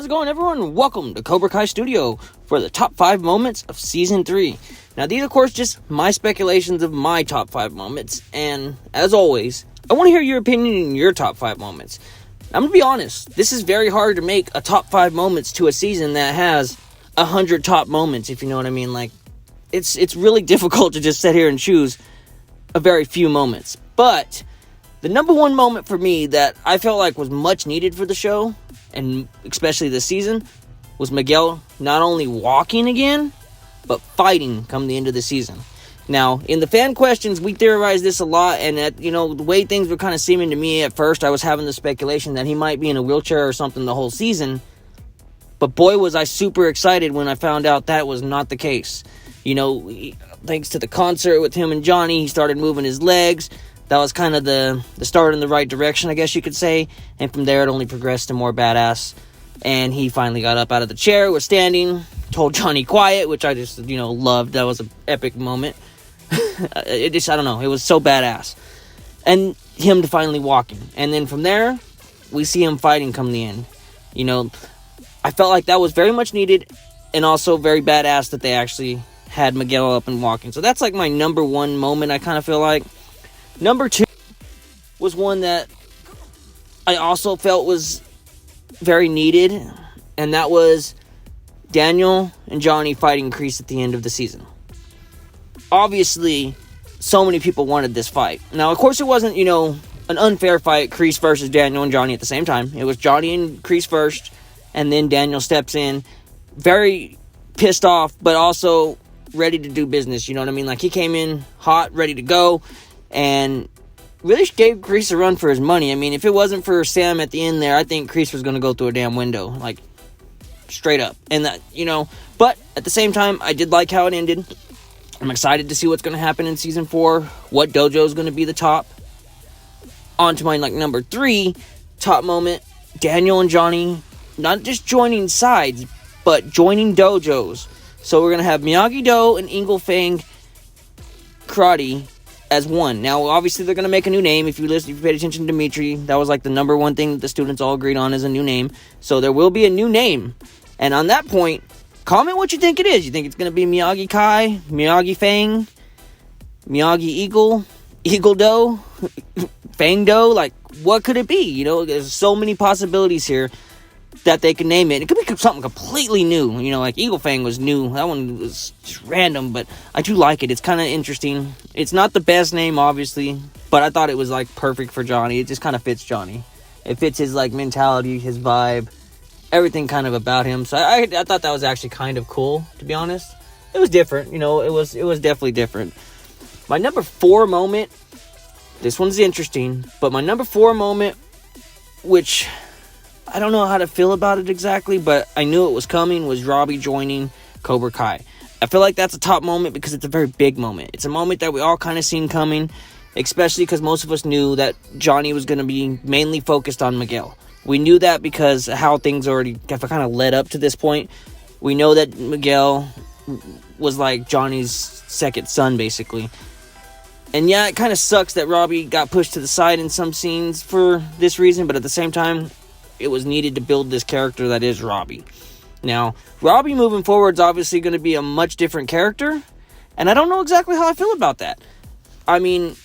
it going, everyone? Welcome to Cobra Kai Studio for the top 5 moments of Season 3. Now, these are, of course, just my speculations of my top 5 moments, and as always, I want to hear your opinion on your top 5 moments. I'm going to be honest, this is very hard to make a top 5 moments to a season that has 100 top moments, if you know what I mean. Like, it's really difficult to just sit here and choose a very few moments. But the number one moment for me that I felt like was much needed for the show, and especially this season, was Miguel not only walking again, but fighting come the end of the season. Now, in the fan questions, we theorized this a lot, and the way things were kind of seeming to me at first, I was having the speculation that he might be in a wheelchair or something the whole season. But boy, was I super excited when I found out that was not the case. Thanks to the concert with him and Johnny, he started moving his legs. That was kind of the start in the right direction, I guess you could say. And from there, it only progressed to more badass. And he finally got up out of the chair, was standing, told Johnny quiet, which I just, loved. That was an epic moment. I don't know, it was so badass. And him to finally walking. And then from there, we see him fighting come the end. I felt like that was very much needed, and also very badass that they actually had Miguel up and walking. So that's like my number one moment, I kind of feel like. Number 2 was one that I also felt was very needed, and that was Daniel and Johnny fighting Kreese at the end of the season. Obviously, so many people wanted this fight. Now, of course, it wasn't, an unfair fight, Kreese versus Daniel and Johnny at the same time. It was Johnny and Kreese first, and then Daniel steps in, very pissed off, but also ready to do business, you know what I mean? Like, he came in hot, ready to go, and really gave Kreese a run for his money. I mean, if it wasn't for Sam at the end there, I think Kreese was going to go through a damn window, like, straight up. And that, but at the same time, I did like how it ended. I'm excited to see what's going to happen in Season 4, what dojo is going to be the top. On to my, number 3 top moment, Daniel and Johnny, not just joining sides, but joining dojos. So we're going to have Miyagi-Do and Eagle Fang Karate as one. Now, obviously, they're going to make a new name. If you paid attention to Dimitri, that was like the number one thing that the students all agreed on is a new name. So there will be a new name. And on that point, comment what you think it is. You think it's going to be Miyagi Kai, Miyagi Fang, Miyagi Eagle, Eagle Do, Fang Do? Like, what could it be? There's so many possibilities here that they can name it. It could be something completely new. Like Eagle Fang was new. That one was just random, but I do like it. It's kind of interesting. It's not the best name, obviously, but I thought it was, perfect for Johnny. It just kind of fits Johnny. It fits his, mentality, his vibe, everything kind of about him. So I thought that was actually kind of cool, to be honest. It was different. It was definitely different. My number 4 moment, this one's interesting, but my number 4 moment, which I don't know how to feel about it exactly, but I knew it was coming, was Robbie joining Cobra Kai. I feel like that's a top moment because it's a very big moment. It's a moment that we all kind of seen coming, especially because most of us knew that Johnny was going to be mainly focused on Miguel. We knew that because how things already have kind of led up to this point. We know that Miguel was like Johnny's second son, basically. And yeah, it kind of sucks that Robbie got pushed to the side in some scenes for this reason, but at the same time, it was needed to build this character that is Robbie. Now, Robbie moving forward is obviously going to be a much different character, and I don't know exactly how I feel about that. I mean,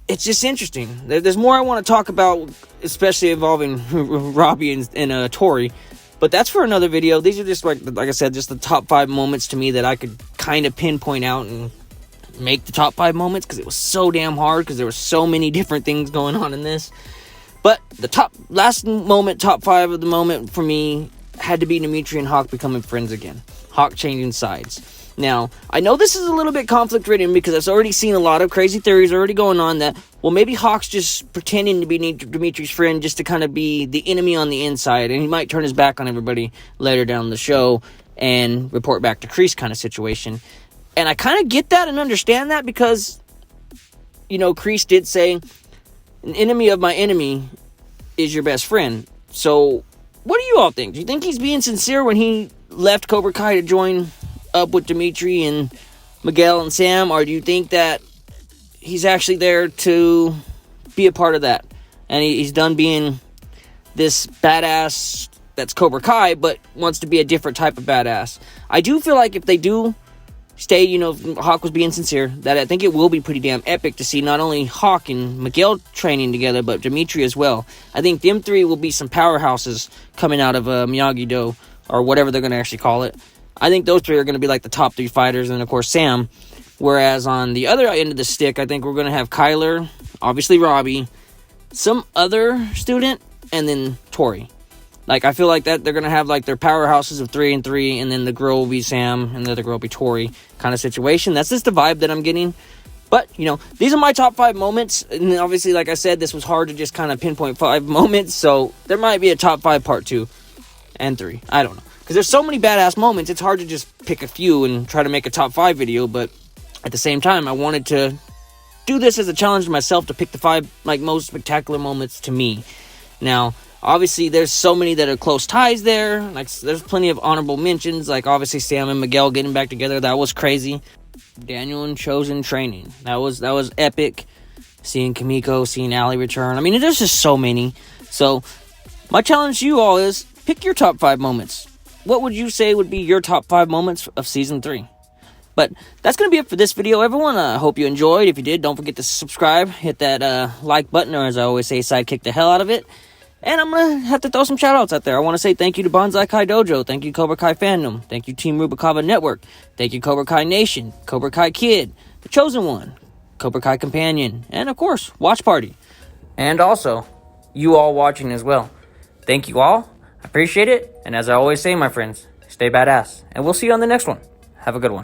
it's just interesting. There's more I want to talk about, especially involving Robbie and Tori, but that's for another video. These are just, like I said, just the top 5 moments to me that I could kind of pinpoint out and make the top 5 moments, because it was so damn hard, because there were so many different things going on in this. But the top 5 of the moment for me had to be Dimitri and Hawk becoming friends again. Hawk changing sides. Now, I know this is a little bit conflict-ridden because I've already seen a lot of crazy theories already going on that, well, maybe Hawk's just pretending to be Dimitri's friend just to kind of be the enemy on the inside, and he might turn his back on everybody later down the show and report back to Kreese kind of situation. And I kind of get that and understand that because, Kreese did say, an enemy of my enemy is your best friend. So, what do you all think? Do you think he's being sincere when he left Cobra Kai to join up with Dimitri and Miguel and Sam? Or do you think that he's actually there to be a part of that? And he's done being this badass that's Cobra Kai, but wants to be a different type of badass. I do feel like if they do stay, you know, Hawk was being sincere, that I think it will be pretty damn epic to see not only Hawk and Miguel training together, but Dimitri as well. I think them three will be some powerhouses coming out of Miyagi-Do, or whatever they're going to actually call it. I think those three are going to be like the top 3 fighters, and of course Sam. Whereas on the other end of the stick, I think we're going to have Kyler, obviously Robbie, some other student, and then Tori. Like, I feel like that they're going to have, like, their powerhouses of 3 and 3, and then the girl will be Sam, and the other girl will be Tori kind of situation. That's just the vibe that I'm getting. But, you know, these are my top 5 moments. And obviously, like I said, this was hard to just kind of pinpoint 5 moments. So, there might be a top 5 part 2 and 3. I don't know. Because there's so many badass moments, it's hard to just pick a few and try to make a top 5 video. But at the same time, I wanted to do this as a challenge to myself to pick the 5, like, most spectacular moments to me. Now, obviously, there's so many that are close ties there. Like, there's plenty of honorable mentions. Like, obviously, Sam and Miguel getting back together. That was crazy. Daniel and Chosen training. That was epic. Seeing Kimiko, seeing Allie return. I mean, there's just so many. So, my challenge to you all is, pick your top 5 moments. What would you say would be your top 5 moments of Season 3? But that's going to be it for this video, everyone. I hope you enjoyed. If you did, don't forget to subscribe. Hit that like button, or as I always say, sidekick the hell out of it. And I'm going to have to throw some shout-outs out there. I want to say thank you to Bonsai Kai Dojo. Thank you, Cobra Kai Fandom. Thank you, Team Rubalcava Network. Thank you, Cobra Kai Nation, Cobra Kai Kid, The Chosen One, Cobra Kai Kompanion, and, of course, Watch Party. And also, you all watching as well. Thank you all. I appreciate it. And as I always say, my friends, stay badass. And we'll see you on the next one. Have a good one.